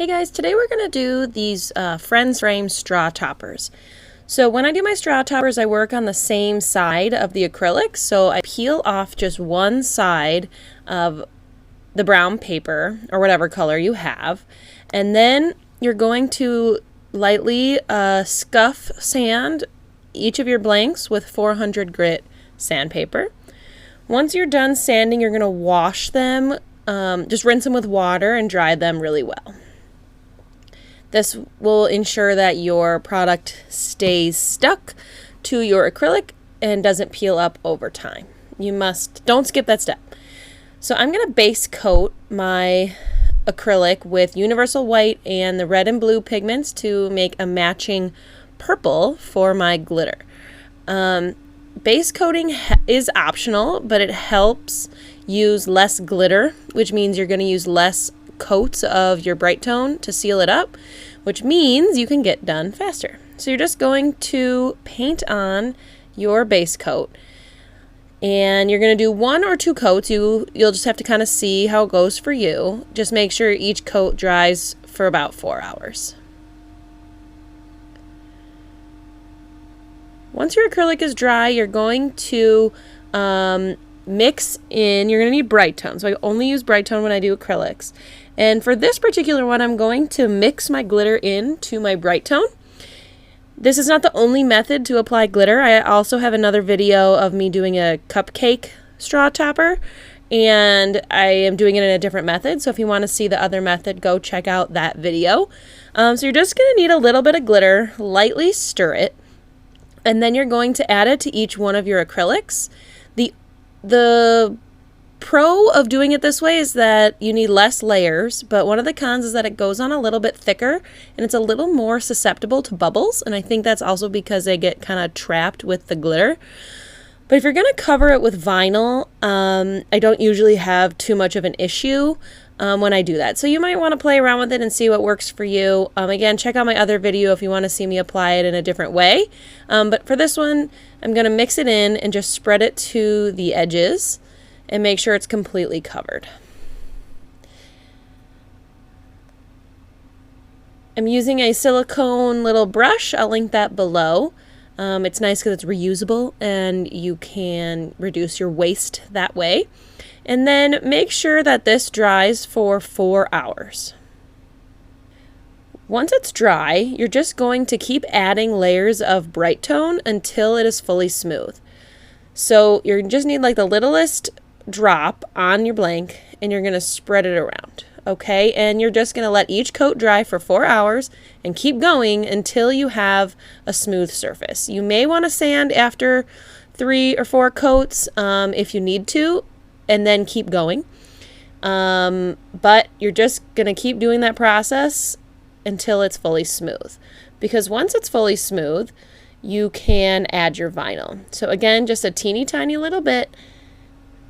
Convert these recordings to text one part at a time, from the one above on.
Hey guys, today we're going to do these Friends Frame straw toppers. So when I do my straw toppers, I work on the same side of the acrylic. So I peel off just one side of the brown paper or whatever color you have. And then you're going to lightly scuff sand each of your blanks with 400 grit sandpaper. Once you're done sanding, you're going to wash them. Just rinse them with water and dry them really well. This will ensure that your product stays stuck to your acrylic and doesn't peel up over time. Don't skip that step. So I'm going to base coat my acrylic with universal white and the red and blue pigments to make a matching purple for my glitter. Base coating is optional, but it helps use less glitter, which means you're going to use less coats of your bright tone to seal it up, which means you can get done faster. So you're just going to paint on your base coat, and you're going to do 1 or 2 coats. You'll just have to kind of see how it goes for you. Just make sure each coat dries for about 4 hours. Once your acrylic is dry, you're going to mix in, you're going to need bright tone. So I only use bright tone when I do acrylics. And for this particular one, I'm going to mix my glitter into my bright tone. This is not the only method to apply glitter. I also have another video of me doing a cupcake straw topper, and I am doing it in a different method. So if you want to see the other method, go check out that video. So you're just going to need a little bit of glitter, lightly stir it, and then you're going to add it to each one of your acrylics. The pro of doing it this way is that you need less layers, but one of the cons is that it goes on a little bit thicker and it's a little more susceptible to bubbles, and I think that's also because they get kind of trapped with the glitter. But if you're going to cover it with vinyl, I don't usually have too much of an issue when I do that. So you might want to play around with it and see what works for you. Again, check out my other video if you want to see me apply it in a different way. But for this one, I'm going to mix it in and just spread it to the edges and make sure it's completely covered. I'm using a silicone little brush. I'll link that below. It's nice because it's reusable and you can reduce your waste that way. And then make sure that this dries for 4 hours. Once it's dry, you're just going to keep adding layers of bright tone until it is fully smooth. So you just need like the littlest drop on your blank, and you're going to spread it around. Okay, and you're just going to let each coat dry for 4 hours and keep going until you have a smooth surface. You may want to sand after 3 or 4 coats if you need to, and then keep going. But you're just going to keep doing that process until it's fully smooth. Because once it's fully smooth, you can add your vinyl. So again, just a teeny tiny little bit,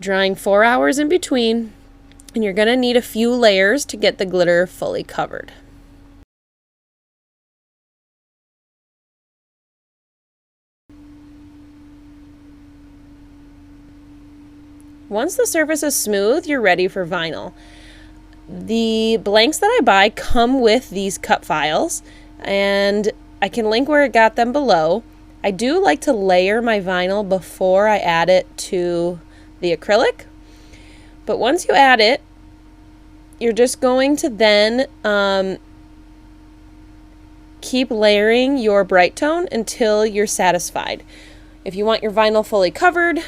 drying 4 hours in between, and you're going to need a few layers to get the glitter fully covered. Once the surface is smooth, you're ready for vinyl. The blanks that I buy come with these cut files, and I can link where I got them below. I do like to layer my vinyl before I add it to the acrylic, but once you add it, you're just going to then keep layering your bright tone until you're satisfied. If you want your vinyl fully covered,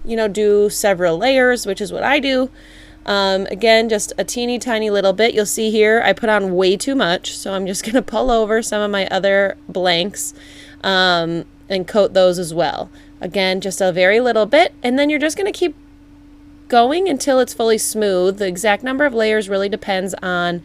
do several layers, which is what I do. Again, just a teeny tiny little bit. You'll see here I put on way too much, so I'm just going to pull over some of my other blanks and coat those as well. Again, just a very little bit, and then you're just going to keep going until it's fully smooth. The exact number of layers really depends on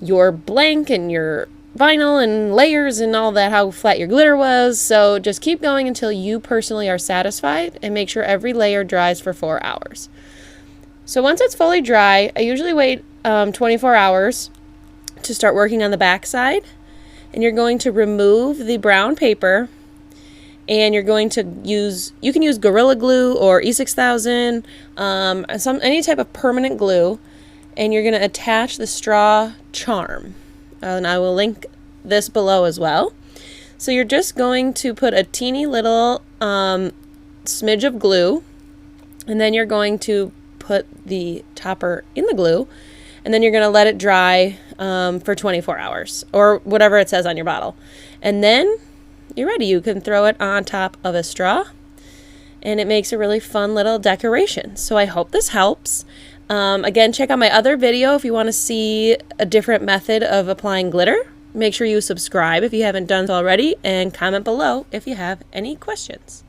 your blank and your vinyl and layers and all that, how flat your glitter was. So just keep going until you personally are satisfied, and make sure every layer dries for 4 hours. So once it's fully dry, I usually wait 24 hours to start working on the back side, and you're going to remove the brown paper, and you're going to you can use Gorilla Glue or E6000, any type of permanent glue, and you're going to attach the straw charm. And I will link this below as well. So you're just going to put a teeny little smidge of glue, and then you're going to put the topper in the glue, and then you're going to let it dry for 24 hours or whatever it says on your bottle. And then you're ready. You can throw it on top of a straw, and it makes a really fun little decoration. So I hope this helps. Again, check out my other video if you want to see a different method of applying glitter. Make sure you subscribe if you haven't done so already, and comment below if you have any questions.